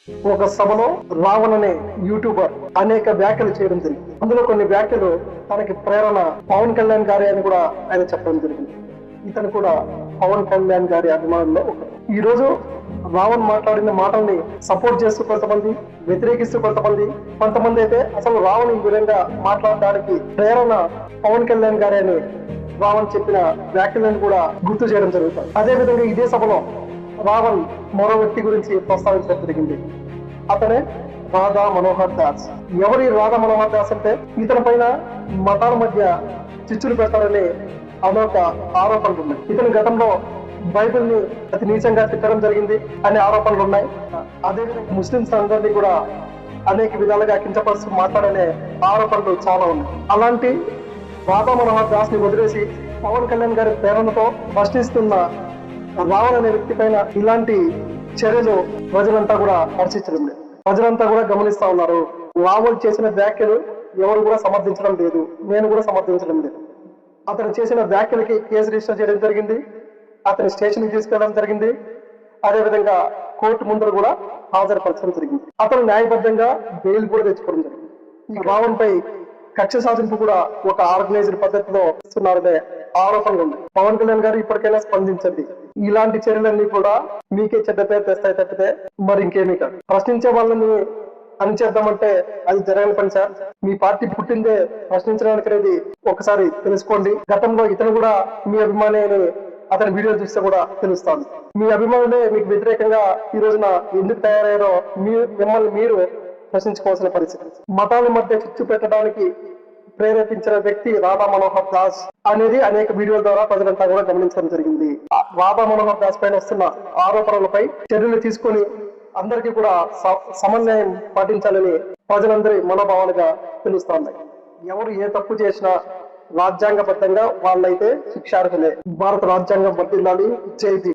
ఒక సభలో రావణ్ అనే యూట్యూబర్ అనేక వ్యాఖ్యలు చేయడం జరిగింది. అందులో కొన్ని వ్యాఖ్యలు తనకి ప్రేరణ పవన్ కళ్యాణ్ గారి అని కూడా ఆయన చెప్పడం జరిగింది. ఇతను కూడా పవన్ కళ్యాణ్ గారి అభిమానుల్లో ఒకరు. ఈ రోజు రావణ్ మాట్లాడిన మాటల్ని సపోర్ట్ చేస్తూ కొంతమంది, వ్యతిరేకిస్తూ కొంతమంది అయితే అసలు రావణ్ ఈ విధంగా మాట్లాడడానికి ప్రేరణ పవన్ కళ్యాణ్ గారి అని రావణ్ చెప్పిన వ్యాఖ్యలను కూడా గుర్తు చేయడం జరుగుతుంది. అదే విధంగా ఇదే సభలో రావణ్ మరో వ్యక్తి గురించి ప్రస్తావించడం జరిగింది. అతనే రాధా మనోహర్ దాస్. ఎవరి రాధా మనోహర్ దాస్ అంటే ఇతని పైన మతాల మధ్య చిచ్చులు పెడతారని అనేక ఆరోపణలు ఉన్నాయి. ఇతని గతంలో బైబిల్ ని అతి నీచంగా తిట్టడం జరిగింది అనే ఆరోపణలు ఉన్నాయి. అదేవిధంగా ముస్లింస్ అందరినీ కూడా అనేక విధాలుగా కించపరుస్తూ మాట్లాడనే ఆరోపణలు చాలా ఉన్నాయి. అలాంటి రాధా మనోహర్ దాస్ ని వదిలేసి పవన్ కళ్యాణ్ గారి ప్రేరణతో ప్రశ్నిస్తున్న రావణ్ అనే వ్యక్తి పైన ఇలాంటి చర్యలు ప్రజలంతా కూడా హర్షించడం లేదు. ప్రజలంతా కూడా గమనిస్తా ఉన్నారు. రావణ్ చేసిన వ్యాఖ్యలు ఎవరు కూడా సమర్థించడం లేదు, నేను కూడా సమర్థించడం లేదు. అతను చేసిన వ్యాఖ్యలకి కేసు రిజిస్టర్ చేయడం జరిగింది. అతని స్టేషన్కి తీసుకెళ్ళడం జరిగింది. అదేవిధంగా కోర్టు ముందర కూడా హాజరుపరచడం జరిగింది. అతను న్యాయబద్ధంగా బెయిల్ కూడా తెచ్చుకోవడం జరిగింది. ఈ రావణ్ పై కక్ష సాధింపు కూడా ఒక ఆర్గనైజ్డ్ పద్ధతిలో ఇస్తున్నారనే ఆరోపణలు ఉన్నాయి. పవన్ కళ్యాణ్ గారు ఇప్పటికైనా స్పందించండి. ఇలాంటి చర్యలన్నీ కూడా మీకే చెడ్డ పేరు తెస్తాయి తప్పితే మరి ఇంకేమీ కాదు. ప్రశ్నించే వాళ్ళని అణిచేద్దామంటే అది జరగని పని సార్. మీ పార్టీ పుట్టిందే ప్రశ్నించడానికి అనేది ఒకసారి తెలుసుకోండి. గతంలో ఇతను కూడా మీ అభిమాని అని అతని వీడియోలు చూస్తే కూడా తెలుస్తాను. మీ అభిమానులే మీకు వ్యతిరేకంగా ఈ రోజున ఎందుకు తయారయ్యారో మిమ్మల్ని మీరు ప్రశ్నించుకోవాల్సిన పరిస్థితి. మతాల మధ్య చిచ్చు పెట్టడానికి ప్రేరేపించిన వ్యక్తి రాధా మనోహర్ దాస్ అనేది అనేక వీడియోల ద్వారా ప్రజలంతా కూడా గమనించడం జరిగింది. రాధా మనోహర్ దాస్ పైన వస్తున్న ఆరోపణలపై చర్యలు తీసుకొని అందరికీ కూడా సమన్వయం పాటించాలని ప్రజలందరి మనోభావాలుగా తెలుస్తున్నాయి. ఎవరు ఏ తప్పు చేసినా రాజ్యాంగబద్ధంగా వాళ్ళైతే శిక్షార్హులే. భారత రాజ్యాంగం వర్ధిల్లాలి. జై భీమ్.